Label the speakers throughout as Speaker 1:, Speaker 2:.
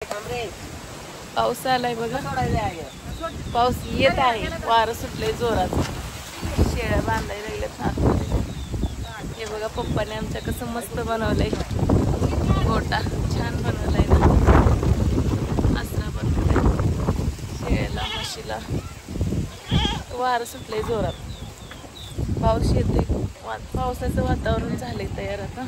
Speaker 1: पाऊस आलाय बघा, पाऊस येत आहे, वारं सुटलंय जोरात, शेळ्या बांधायला लागल्यात आतमध्ये. हे बघा पप्पाने आमच्या कसं मस्त बनवलंय, गोटा छान बनवलाय ना, आसरा बनवलाय शेळ्याला म्हशीला. वारं सुटलंय जोरात, पाऊस येते, पावसाचं वातावरण झालंय तयार आता.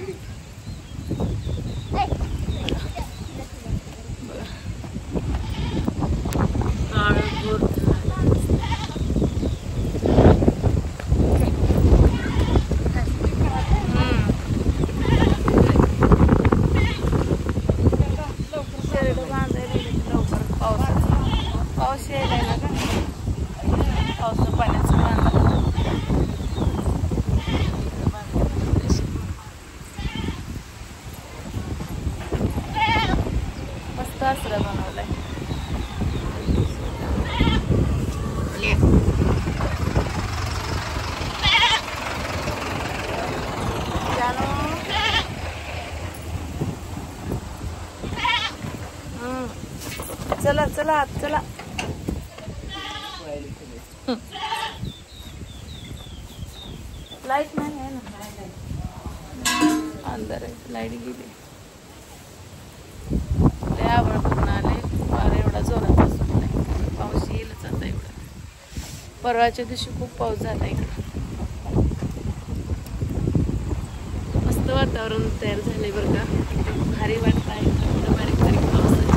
Speaker 1: पाऊस यायलाय ना का, पावसा पाण्याचं मस्त आसरा बनवलाय. चला चला आत चला. लाईट नाही आहे ना, अंधार आहे, लाईट गेली. लय आभाळ पूर्ण आले, वारा एवढा जोरात सुटलाय, पाऊस येईलच आता एवढा. परवाच्या दिवशी खूप पाऊस झाला इकडं. मस्त वातावरण तयार झाले बरं का, एकदम भारी वाटत आहे. बारीक बारीक पावसाची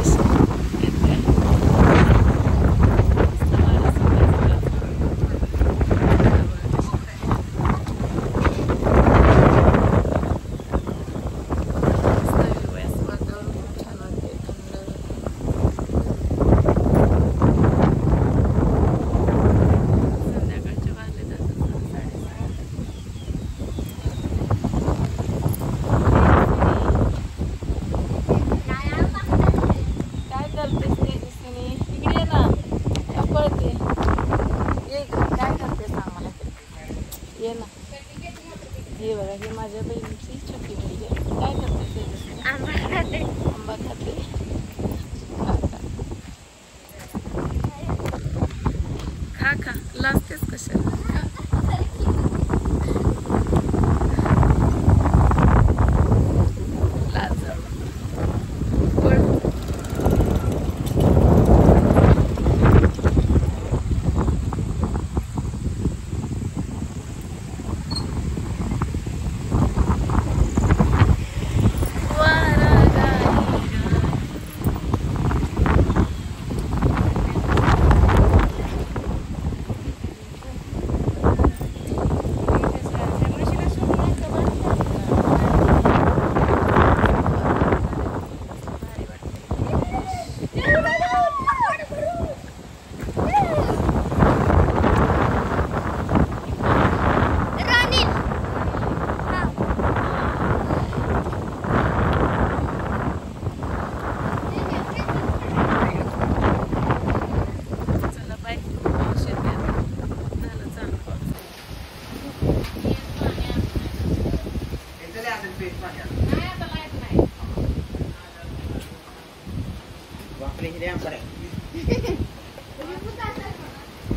Speaker 1: हे बघा, ही माझ्या बहिणीची छोटी मुलगी आहे. काय करते ते? आंबा खाते. आंबा खाते. खा खा, लाजतेस कशाला?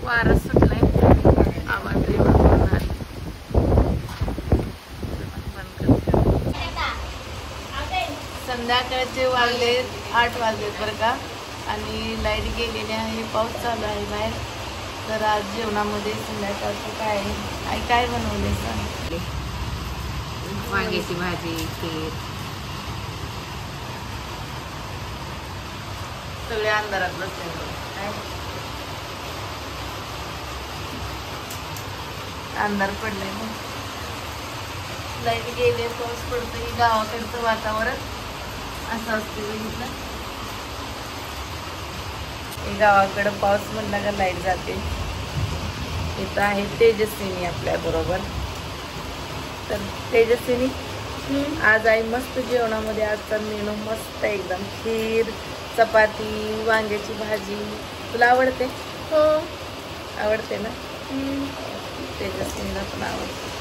Speaker 1: वारा सुटलाय, आवाज संध्याकाळचे वाजले 8 वाजलेत बरं का, आणि लाईट गेलेली आहे, पाऊस चालू आहे बाहेर. तर आज जेवणामध्ये संध्याकाळचं काय आहे, आई काय बनवले सांग?
Speaker 2: वांग्याची भाजी, खीर.
Speaker 1: सगळे अंधारात बसले काय, अंधार पडलाय मग, लाईट गेले, पाऊस पडतोय. गावाकडचं वातावरण असं असते बघितलं. गावाकडं पाऊस म्हणला का लाईट जाते. इथं आहे तेजस्विनी आपल्या बरोबर. तर तेजस्विनी, आज आई मस्त जेवणामध्ये आजचा मेनू मस्त एकदम, खीर, चपाती, वांग्याची भाजी. तुला आवडते?
Speaker 2: हो
Speaker 1: आवडते ना. तेजस्विनीला पण आवडते.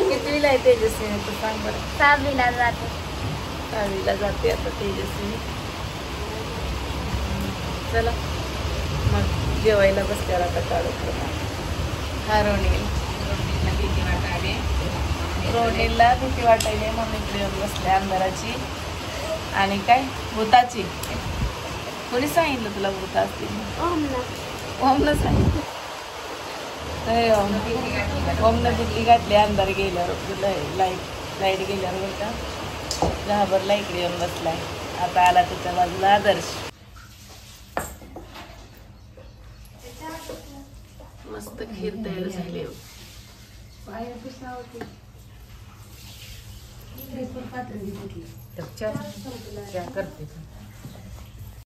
Speaker 1: कितवीला आहे तेजस्विनी तू सांग बरं?
Speaker 2: 6वीला जाते.
Speaker 1: गावीला जाते आता तेजस्वी. चला मग जेवायला बसल्यावर आता काढू. हा रोनील,
Speaker 2: भीती वाटायली.
Speaker 1: रोनीलला भीती वाटायली म्हणून इकडे येऊन बसले अंधाराची आणि काय भूताची. कोणी सांगितलं तुला भूत असतील? ओमनं सांगितलं. ओमनं भीती घातली अंधार गेल्यावर, लाईट गेल्यावर बरं का घाबरला इकडे येऊन बसलाय. आता आला त्याच्या बाजूला आदर्श. मस्त खीर तयार झाली.
Speaker 2: करते